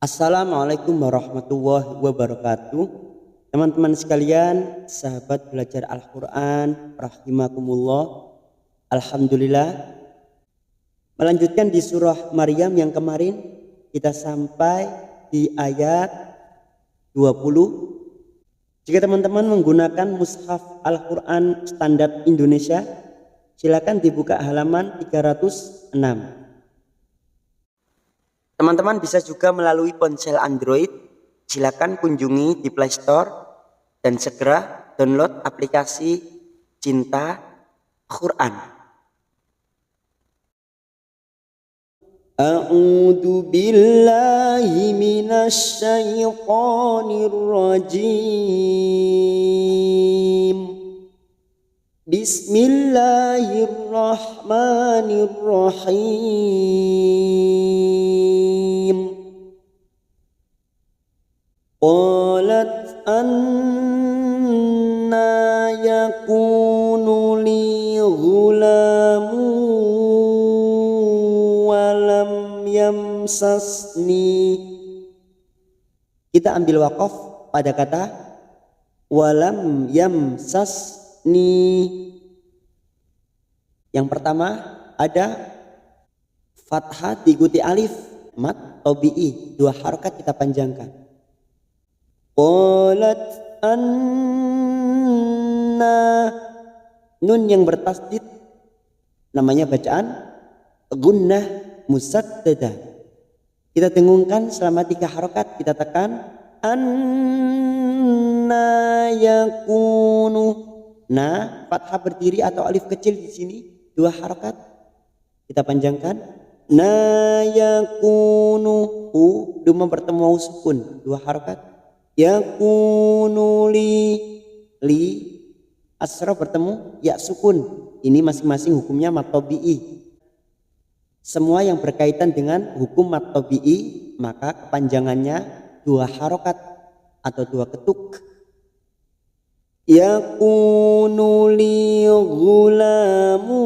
Assalamualaikum warahmatullahi wabarakatuh. Teman-teman sekalian, sahabat belajar Al-Quran rahimakumullah. Alhamdulillah, melanjutkan di surah Maryam yang kemarin kita sampai di ayat 20. Jika teman-teman menggunakan mushaf Al-Quran standar Indonesia, silakan dibuka halaman 306. Teman-teman bisa juga melalui ponsel Android, silakan kunjungi di Play Store dan segera download aplikasi Cinta Quran. A'udzu billahi minasy syaithanir rajim. Bismillahirrahmanirrahim. Qalat anna yakunu li ghulamu wa lam yamsasni. Kita ambil waqaf pada kata walam yamsasni. Yang pertama ada fathah diikuti alif, mat tabi'i, dua harakat kita panjangkan. Qalat anna, nun yang bertasdid namanya bacaan gunnah musaddadah. Kita dengungkan selama 3 harakat, kita tekan anna yakunu. Nah, fathah berdiri atau alif kecil di sini 2 harakat kita panjangkan. Na yakunu, duma bertemu sukun 2 harakat. Yakunu li asra bertemu ya sukun. Ini masing-masing hukumnya mat tabi'i. Semua yang berkaitan dengan hukum mat tabi'i maka kepanjangannya 2 harakat atau 2 ketuk. Yakunu li ghulamu,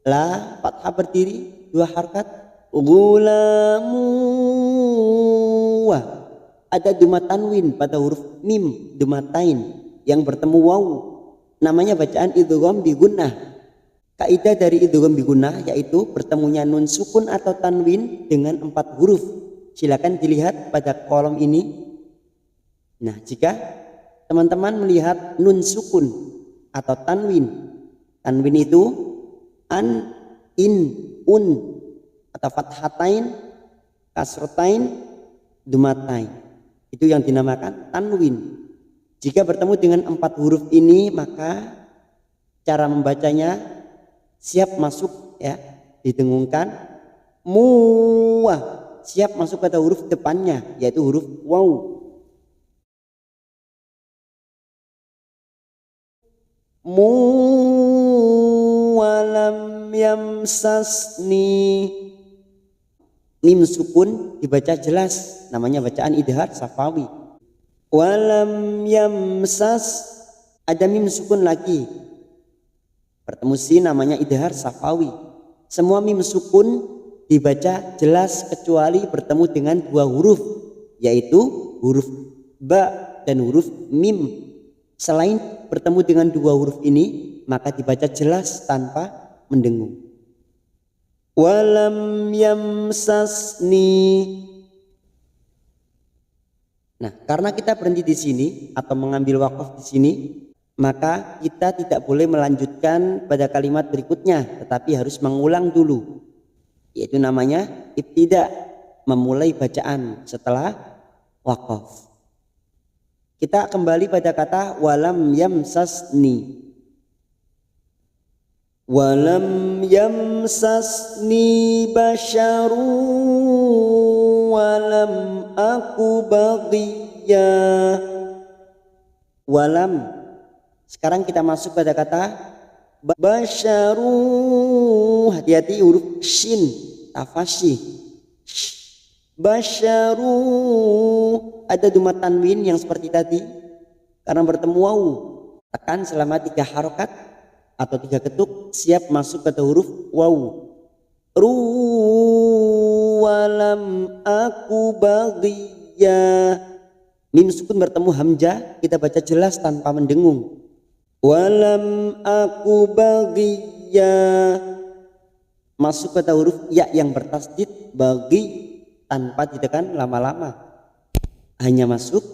la fathah berdiri 2 harakat, ghulamu wa, ada duma tanwin pada huruf mim, dumatain yang bertemu waw, namanya bacaan idgham bi gunnah. Kaidah dari idgham bi gunnah yaitu bertemunya nun sukun atau tanwin dengan 4 huruf. Silakan dilihat pada kolom ini. Nah, jika teman-teman melihat nun sukun atau tanwin itu an, in, un, atau fathatain, kasrotain, dumatain, itu yang dinamakan tanwin. Jika bertemu dengan 4 huruf ini maka cara membacanya siap masuk ya, didengungkan muwah, siap masuk pada huruf depannya yaitu huruf waw. Walam yamsasni, mim sukun dibaca jelas, namanya bacaan idhar safawi. Walam yamsas, ada mim sukun lagi bertemu si, namanya idhar safawi. Semua mim sukun dibaca jelas kecuali bertemu dengan 2 huruf yaitu huruf ba dan huruf mim. Selain bertemu dengan 2 huruf ini maka dibaca jelas tanpa mendengung. Walam yamsasni. Nah, karena kita berhenti di sini atau mengambil wakaf di sini, maka kita tidak boleh melanjutkan pada kalimat berikutnya, tetapi harus mengulang dulu. Yaitu namanya ibtida, memulai bacaan setelah wakaf. Kita kembali pada kata walam yamsasni. Walam yamsasni basyaru walam aku baghiyya. Walam. Sekarang kita masuk pada kata basyaru. Hati-hati huruf shin, tafasyi. Basyaru, ada duma tanwin yang seperti tadi karena bertemu waw, tekan selama 3 harakat atau 3 ketuk, siap masuk pada huruf waw. walam aku baghiya. Mim sukun bertemu hamzah, kita baca jelas tanpa mendengung. Walam aku baghiya. Masuk pada huruf ya yang bertasdid, bagi tanpa ditekan lama-lama. Hanya masuk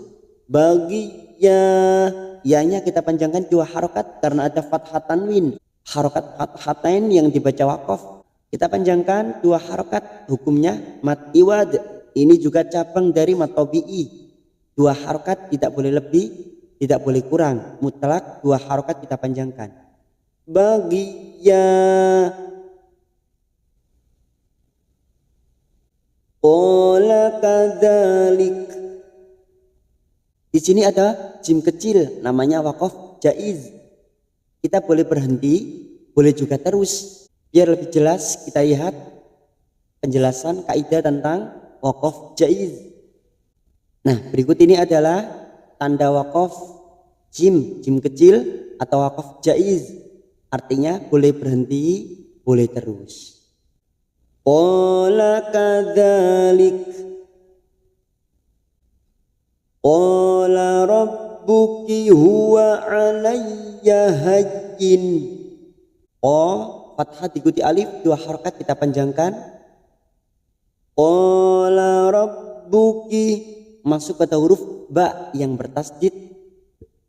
bagi ya-nya kita panjangkan 2 harokat karena ada fathah tanwin. Harokat fathatain yang dibaca waqaf kita panjangkan 2 harokat, hukumnya mat iwad. Ini juga cabang dari mat tabi'i. 2 harokat tidak boleh lebih, tidak boleh kurang, mutlak 2 harokat kita panjangkan. Bagi ya qala kadzalik. Di sini ada jim kecil namanya waqaf jaiz. Kita boleh berhenti, boleh juga terus. Biar lebih jelas kita lihat penjelasan kaidah tentang waqaf jaiz. Nah, berikut ini adalah tanda waqaf jim kecil atau waqaf jaiz. Artinya boleh berhenti, boleh terus. Qala kadzalik. Qala rabbuki huwa alayya hayyin. Fathah diikuti alif, 2 harokat kita panjangkan. Qala rabbuki masuk pada huruf ba yang bertasdid.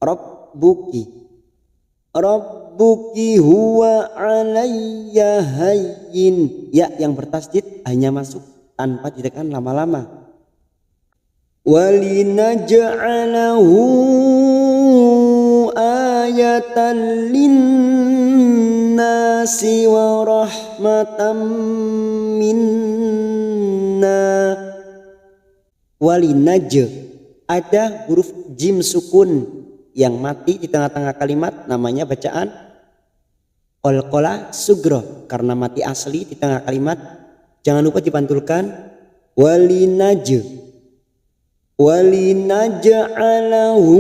Rabbuki. Rabbuki huwa alayya hayyin. Ya yang bertasdid hanya masuk tanpa ditekan lama-lama. Walinaj'alahu ayatan linnasi wa rahmatan minna. Walinaj ada huruf jim sukun yang mati di tengah-tengah kalimat, namanya bacaan qalqalah sugro karena mati asli di tengah kalimat. Jangan lupa dipantulkan walinaj'alahu.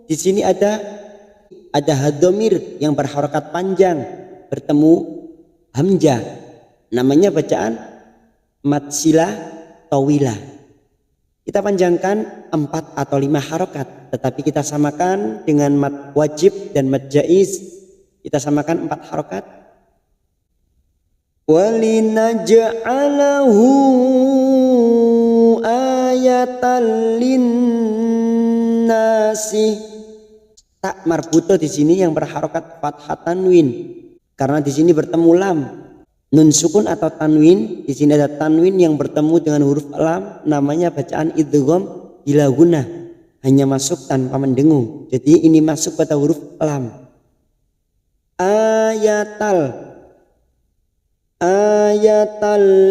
Di sini ada hadhamir yang berharokat panjang bertemu hamzah, namanya bacaan mat silah tawilah. Kita panjangkan 4 atau 5 harokat, tetapi kita samakan dengan mat wajib dan mat jaiz. Kita samakan 4 harokat. Walinaj'alahu ayatan linnasi. Tak marbuto di sini yang berharokat fathah tanwin karena di sini bertemu lam. Nun sukun atau tanwin, di sini ada tanwin yang bertemu dengan huruf lam, namanya bacaan idgham bila gunnah, hanya masuk tanpa mendengung. Jadi ini masuk pada huruf lam. Ayatal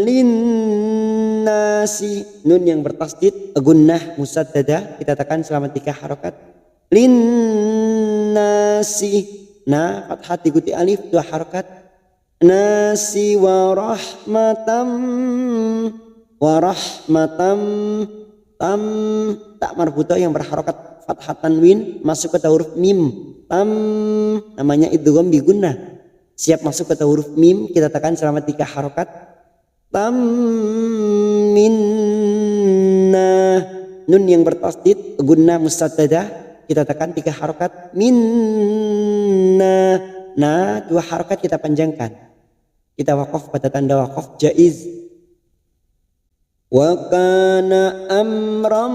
linnasi. Nun yang bertasdid gunnah musaddadah kita tekan selama 3 harokat. Linnasi. Nah, fathah diikuti alif 2 harokat. Nasi wa rahmatam tam. Tak marbuto yang berharokat fathah tanwin masuk ke huruf mim. Tam namanya idgham bi gunnah. Siap masuk ke huruf mim, kita tekan selama 3 harokat. Tam minna. Nun yang bertasdid gunnah musaddadah kita tekan 3 harokat. Minna. Nah, 2 harokat kita panjangkan. Kita waqaf pada tanda waqaf jaiz. Wa kana amram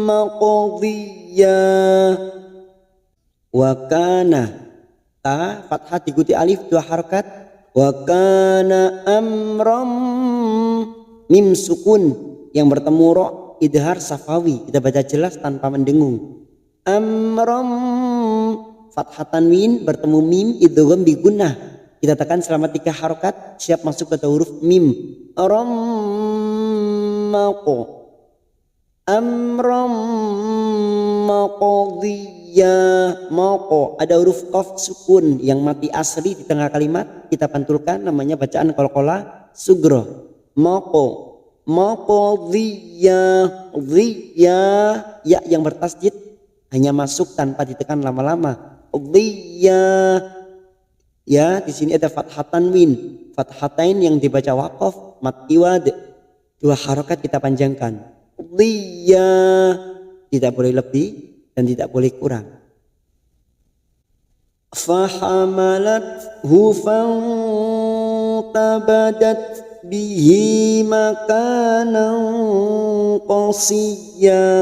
maqdiya. Wa kana ta fathah diikuti alif 2 harokat. Wa kana amram mim sukun yang bertemu ro idhar safawi kita baca jelas tanpa mendengung. Amram fathah tanwin bertemu mim idgham bi gunnah kita tekan selama 3 harokat, siap masuk ke huruf mim. Amram maqdiya. Maqo ada huruf qaf sukun yang mati asli di tengah kalimat, kita pantulkan, namanya bacaan qalqalah sugro. Maqdiya. Ya yang bertasdid hanya masuk tanpa ditekan lama-lama. Qdiya. Ya, di sini ada fathah tanwin. fathatain yang dibaca waqaf, mat iwad, 2 harokat kita panjangkan. Qudhiya, tidak boleh lebih dan tidak boleh kurang. Fahamalathu fantabadat bihi makanan qasiyya.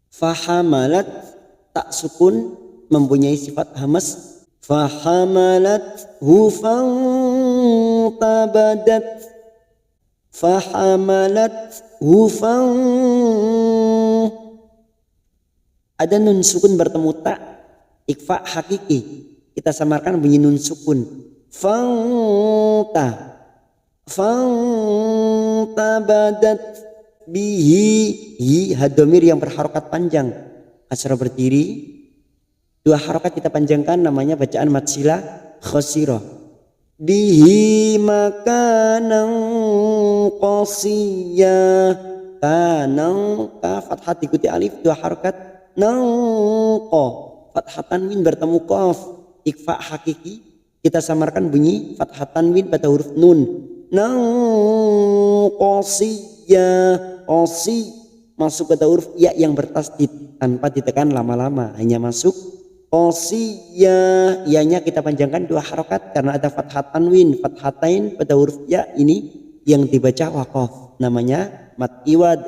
Fahamalat, tak sukun mempunyai sifat hamas. Fahamalathu fantabadat. Fahamalathu ada nun sukun bertemu tak, ikfa hakiki, kita samarkan bunyi nun sukun. Fantabadat bihi, hi hadomir yang berharokat panjang, kasrah berdiri, 2 harokat kita panjangkan, namanya bacaan matsilah khosirah. Bihi makanan qasiyya, kanang ka fathah diikuti alif, 2 harokat, nangqa fathah tanwin bertemu qaf, ikfa hakiki, kita samarkan bunyi fathah tanwin pada huruf nun. Qasiyya, qasi masuk pada huruf ya yang bertasdid tanpa ditekan lama-lama, hanya masuk qasiyya. Ianya kita panjangkan 2 harokat karena ada fathah tanwin, fathatain pada huruf ya ini yang dibaca waqaf, namanya mat iwad,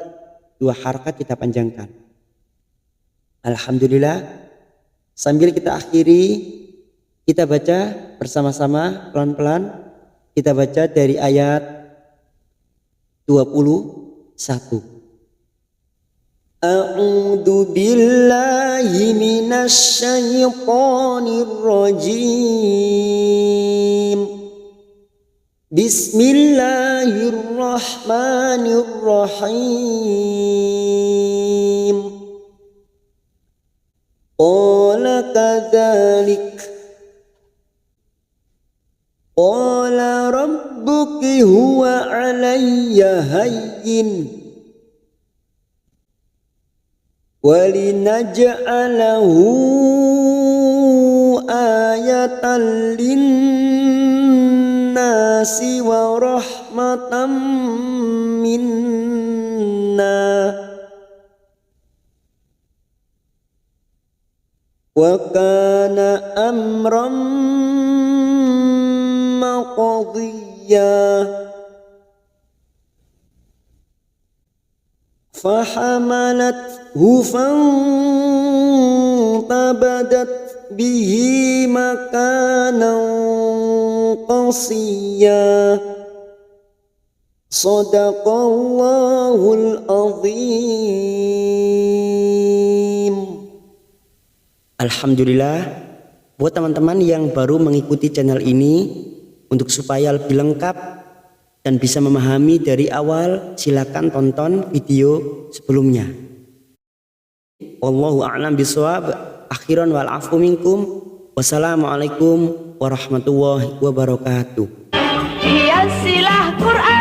2 harokat kita panjangkan. Alhamdulillah, sambil kita akhiri, kita baca bersama-sama pelan-pelan. Kita baca dari ayat 21. A'udzu billahi minasy syaithanir rajim. Bismillahirrahmanirrahim. Qala kadzalik, qala rabbuki huwa 'alayya hayyin walinaj'alahu ayatan linnasi wa rahmatan minna wa kana amran maqdiyya. Fahamalathu fantabadat bihi makanan qasiyya. Shadaqallahul azim. Alhamdulillah, buat teman-teman yang baru mengikuti channel ini, untuk supaya lebih lengkap dan bisa memahami dari awal, silakan tonton video sebelumnya. Wallahu a'lam bishawab. Akhiran wal afu minkum. Wassalamualaikum warahmatullahi wabarakatuh. Hiasilah Quran.